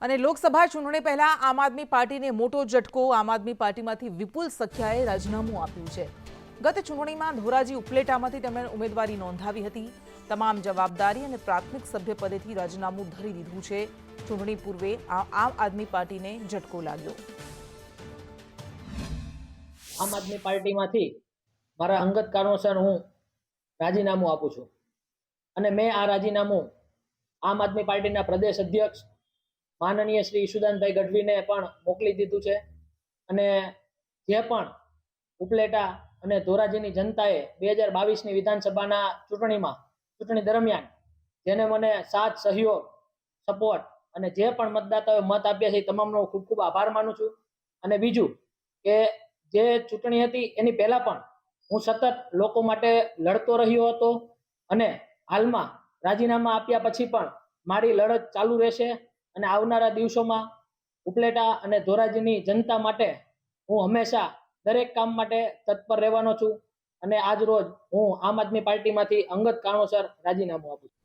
અને લોકસભા ચૂંટણી પહેલા આમ આદમી પાર્ટીને મોટો ઝટકો। આમ આદમી પાર્ટીમાંથી વિપુલ સખિયાએ રાજીનામું આપ્યું છે। ગત ચૂંટણીમાં ધોરાજી ઉપલેટામાંથી તેમણે ઉમેદવારી નોંધાવી હતી। તમામ જવાબદારી અને પ્રાથમિક સભ્ય પદેથી રાજીનામું ધરી દીધું છે। ચૂંટણી પૂર્વે આમ આદમી પાર્ટીને ઝટકો લાગ્યો। આમ આદમી પાર્ટીમાંથી મારા અંગત કારણોસર હું રાજીનામું આપું છું અને મેં આ રાજીનામું આમ આદમી પાર્ટીના પ્રદેશ અધ્યક્ષ માનનીય શ્રી ઈશુદાનભાઈ ગઢવીને પણ મોકલી દીધું છે અને જે પણ ઉપલેટા અને ધોરાજીની જનતાએ 2022ની વિધાનસભાના ચૂંટણી દરમિયાન જેને મને સાથ સહયોગ સપોર્ટ અને જે પણ મતદાતાઓએ મત આપ્યા છે એ તમામનો ખૂબ ખૂબ આભાર માનું છું। અને બીજું કે જે ચૂંટણી હતી એની પહેલા પણ હું સતત લોકો માટે લડતો રહ્યો હતો અને હાલમાં રાજીનામા આપ્યા પછી પણ મારી લડત ચાલુ રહેશે અને આવનારા દિવસોમાં ઉપલેટા અને ધોરાજીની જનતા માટે હું હંમેશા દરેક કામ માટે તત્પર રહેવાનો છું અને આજ રોજ હું આમ આદમી પાર્ટીમાંથી અંગત કારણોસર રાજીનામું આપું છું।